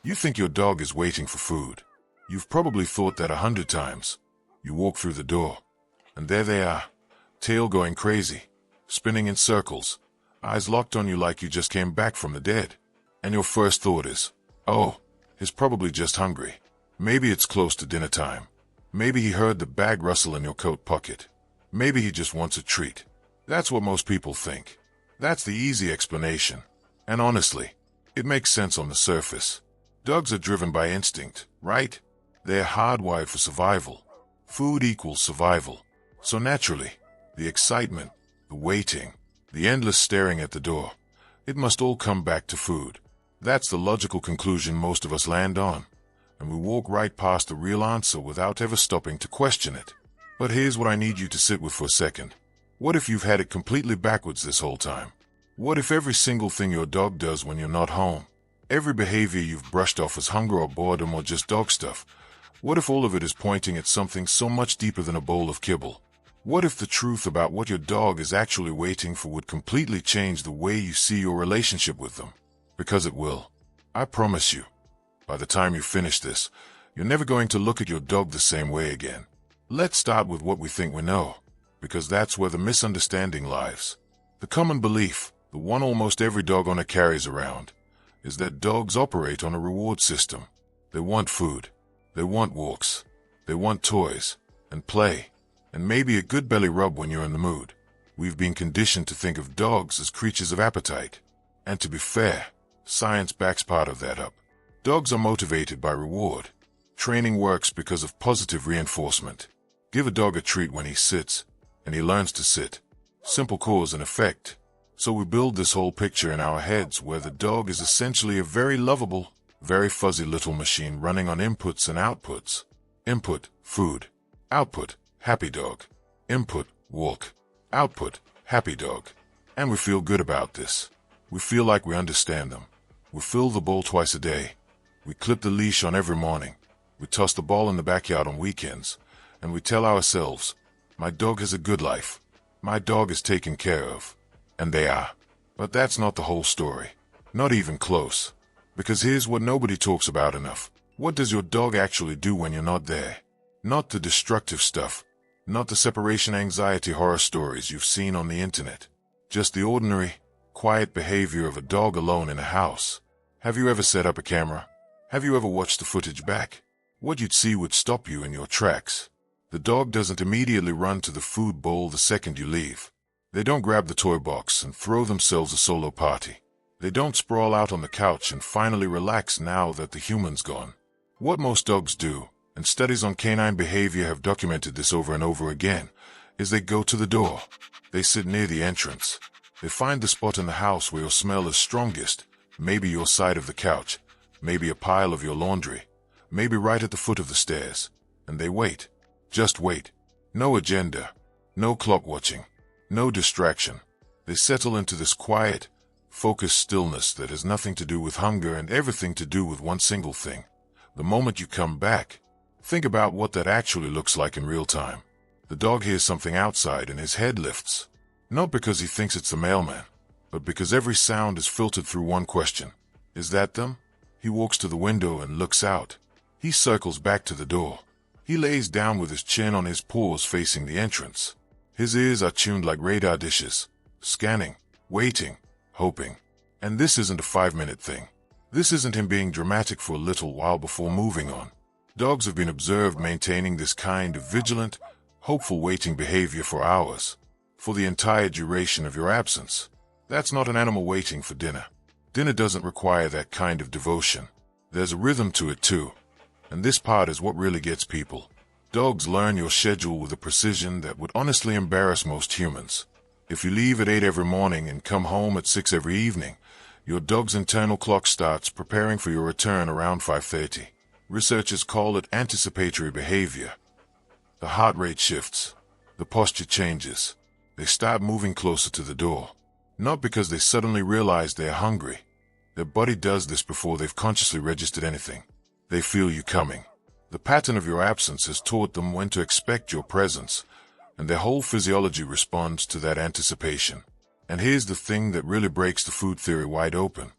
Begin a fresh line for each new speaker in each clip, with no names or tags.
You think your dog is waiting for food. You've probably thought that 100 times. You walk through the door, and there they are, tail going crazy, spinning in circles, eyes locked on you like you just came back from the dead. And your first thought is, oh, he's probably just hungry. Maybe it's close to dinner time. Maybe he heard the bag rustle in your coat pocket. Maybe he just wants a treat. That's what most people think. That's the easy explanation. And honestly, it makes sense on the surface. Dogs are driven by instinct, right? They're hardwired for survival. Food equals survival. So naturally, the excitement, the waiting, the endless staring at the door, it must all come back to food. That's the logical conclusion most of us land on, and we walk right past the real answer without ever stopping to question it. But here's what I need you to sit with for a second. What if you've had it completely backwards this whole time? What if every single thing your dog does when you're not home, every behavior you've brushed off as hunger or boredom or just dog stuff, what if all of it is pointing at something so much deeper than a bowl of kibble? What if the truth about what your dog is actually waiting for would completely change the way you see your relationship with them? Because it will. I promise you. By the time you finish this, you're never going to look at your dog the same way again. Let's start with what we think we know, because that's where the misunderstanding lies. The common belief, the one almost every dog owner carries around, is that dogs operate on a reward system. They want food. They want walks. They want toys and play, and maybe a good belly rub when you're in the mood. We've been conditioned to think of dogs as creatures of appetite. And to be fair, science backs part of that up. Dogs are motivated by reward. Training works because of positive reinforcement. Give a dog a treat when he sits, and he learns to sit. Simple cause and effect. So we build this whole picture in our heads where the dog is essentially a very lovable, very fuzzy little machine running on inputs and outputs. Input, food. Output, happy dog. Input, walk. Output, happy dog. And we feel good about this. We feel like we understand them. We fill the bowl twice a day. We clip the leash on every morning. We toss the ball in the backyard on weekends. And we tell ourselves, my dog has a good life. My dog is taken care of. And they are. But that's not the whole story. Not even close. Because here's what nobody talks about enough. What does your dog actually do when you're not there? Not the destructive stuff. Not the separation anxiety horror stories you've seen on the internet. Just the ordinary, quiet behavior of a dog alone in a house. Have you ever set up a camera? Have you ever watched the footage back? What you'd see would stop you in your tracks. The dog doesn't immediately run to the food bowl the second you leave. They don't grab the toy box and throw themselves a solo party. They don't sprawl out on the couch and finally relax now that the human's gone. What most dogs do, and studies on canine behavior have documented this over and over again, is they go to the door. They sit near the entrance. They find the spot in the house where your smell is strongest, maybe your side of the couch, maybe a pile of your laundry, maybe right at the foot of the stairs, and they wait. Just wait. No agenda. No clock watching. No distraction. They settle into this quiet, focused stillness that has nothing to do with hunger and everything to do with one single thing. The moment you come back, think about what that actually looks like in real time. The dog hears something outside and his head lifts. Not because he thinks it's the mailman, but because every sound is filtered through one question. Is that them? He walks to the window and looks out. He circles back to the door. He lays down with his chin on his paws facing the entrance. His ears are tuned like radar dishes, scanning, waiting, hoping. And this isn't a 5-minute thing. This isn't him being dramatic for a little while before moving on. Dogs have been observed maintaining this kind of vigilant, hopeful waiting behavior for hours, for the entire duration of your absence. That's not an animal waiting for dinner. Dinner doesn't require that kind of devotion. There's a rhythm to it too. And this part is what really gets people. Dogs learn your schedule with a precision that would honestly embarrass most humans. If you leave at 8 every morning and come home at 6 every evening, your dog's internal clock starts preparing for your return around 5:30. Researchers call it anticipatory behavior. The heart rate shifts. The posture changes. They start moving closer to the door. Not because they suddenly realize they're hungry. Their body does this before they've consciously registered anything. They feel you coming. The pattern of your absence has taught them when to expect your presence, and their whole physiology responds to that anticipation. And here's the thing that really breaks the food theory wide open.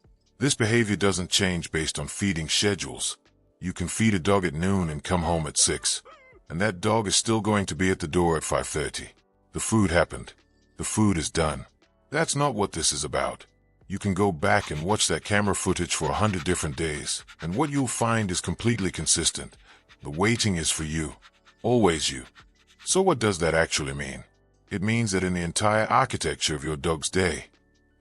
This behavior doesn't change based on feeding schedules. You can feed a dog at noon and come home at 6, and that dog is still going to be at the door at 5:30. The food happened. The food is done. That's not what this is about. You can go back and watch that camera footage for 100 different days, and what you'll find is completely consistent. The waiting is for you. Always you. So what does that actually mean? It means that in the entire architecture of your dog's day,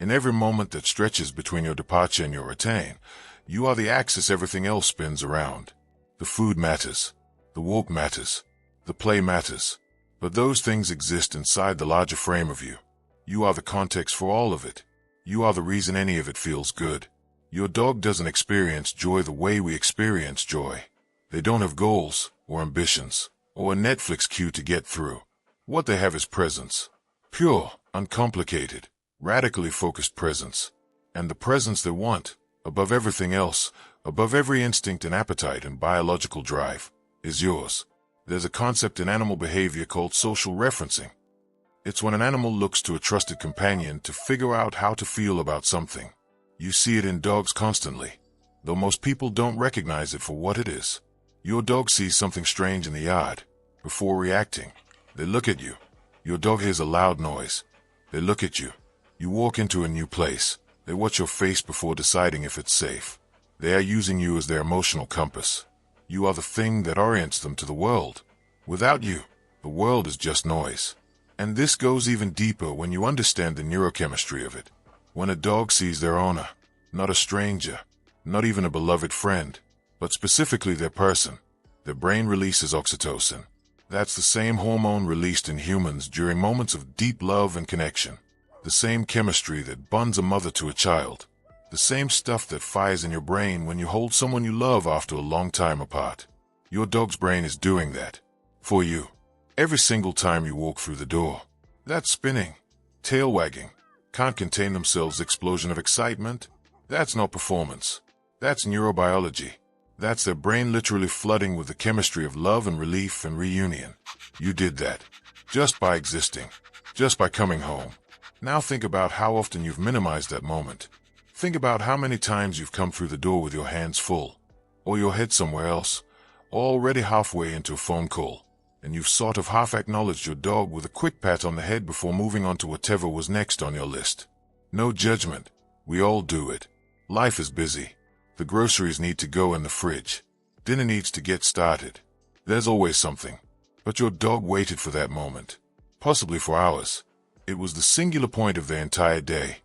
in every moment that stretches between your departure and your return, you are the axis everything else spins around. The food matters. The walk matters. The play matters. But those things exist inside the larger frame of you. You are the context for all of it. You are the reason any of it feels good. Your dog doesn't experience joy the way we experience joy. They don't have goals, or ambitions, or a Netflix queue to get through. What they have is presence. Pure, uncomplicated, radically focused presence. And the presence they want, above everything else, above every instinct and appetite and biological drive, is yours. There's a concept in animal behavior called social referencing. It's when an animal looks to a trusted companion to figure out how to feel about something. You see it in dogs constantly, though most people don't recognize it for what it is. Your dog sees something strange in the yard. Before reacting, they look at you. Your dog hears a loud noise. They look at you. You walk into a new place. They watch your face before deciding if it's safe. They are using you as their emotional compass. You are the thing that orients them to the world. Without you, the world is just noise. And this goes even deeper when you understand the neurochemistry of it. When a dog sees their owner, not a stranger, not even a beloved friend, but specifically their person, their brain releases oxytocin. That's the same hormone released in humans during moments of deep love and connection. The same chemistry that bonds a mother to a child. The same stuff that fires in your brain when you hold someone you love after a long time apart. Your dog's brain is doing that. For you. Every single time you walk through the door. That spinning, tail wagging, can't contain themselves explosion of excitement. That's not performance. That's neurobiology. That's their brain literally flooding with the chemistry of love and relief and reunion. You did that. Just by existing. Just by coming home. Now think about how often you've minimized that moment. Think about how many times you've come through the door with your hands full. Or your head somewhere else. Already halfway into a phone call. And you've sort of half acknowledged your dog with a quick pat on the head before moving on to whatever was next on your list. No judgment. We all do it. Life is busy. The groceries need to go in the fridge. Dinner needs to get started. There's always something. But your dog waited for that moment. Possibly for hours. It was the singular point of their entire day.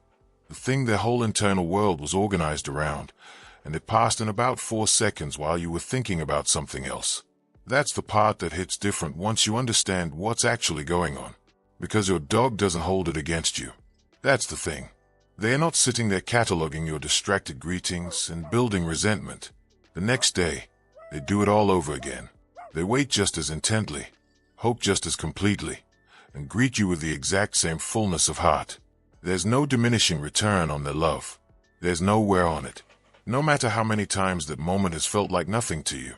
The thing their whole internal world was organized around. And it passed in about 4 seconds while you were thinking about something else. That's the part that hits different once you understand what's actually going on. Because your dog doesn't hold it against you. That's the thing. They are not sitting there cataloging your distracted greetings and building resentment. The next day, they do it all over again. They wait just as intently, hope just as completely, and greet you with the exact same fullness of heart. There's no diminishing return on their love. There's no wear on it. No matter how many times that moment has felt like nothing to you,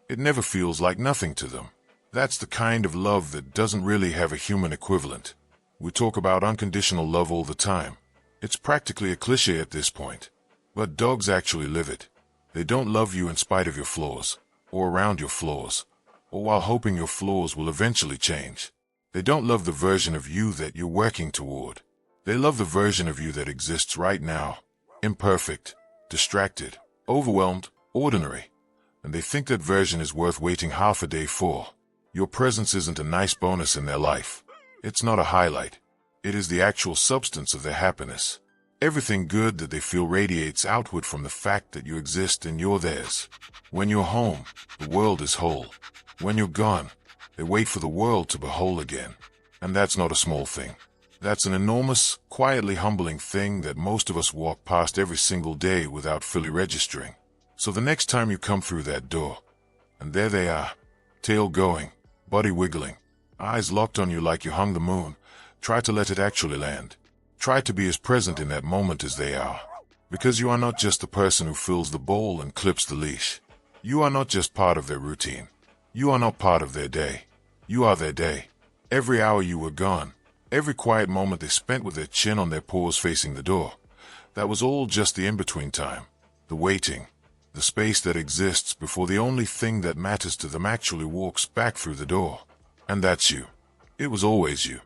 it never feels like nothing to them. That's the kind of love that doesn't really have a human equivalent. We talk about unconditional love all the time. It's practically a cliché at this point. But dogs actually live it. They don't love you in spite of your flaws, or around your flaws, or while hoping your flaws will eventually change. They don't love the version of you that you're working toward. They love the version of you that exists right now. Imperfect, distracted, overwhelmed, ordinary. And they think that version is worth waiting half a day for. Your presence isn't a nice bonus in their life. It's not a highlight. It is the actual substance of their happiness. Everything good that they feel radiates outward from the fact that you exist and you're theirs. When you're home, the world is whole. When you're gone, they wait for the world to be whole again. And that's not a small thing. That's an enormous, quietly humbling thing that most of us walk past every single day without fully registering. So the next time you come through that door, and there they are, tail going, body wiggling, eyes locked on you like you hung the moon, try to let it actually land. Try to be as present in that moment as they are. Because you are not just the person who fills the bowl and clips the leash. You are not just part of their routine. You are not part of their day. You are their day. Every hour you were gone, every quiet moment they spent with their chin on their paws facing the door, That was all just the in-between time, the waiting, the space that exists before the only thing that matters to them actually walks back through the door. And that's you. It was always you.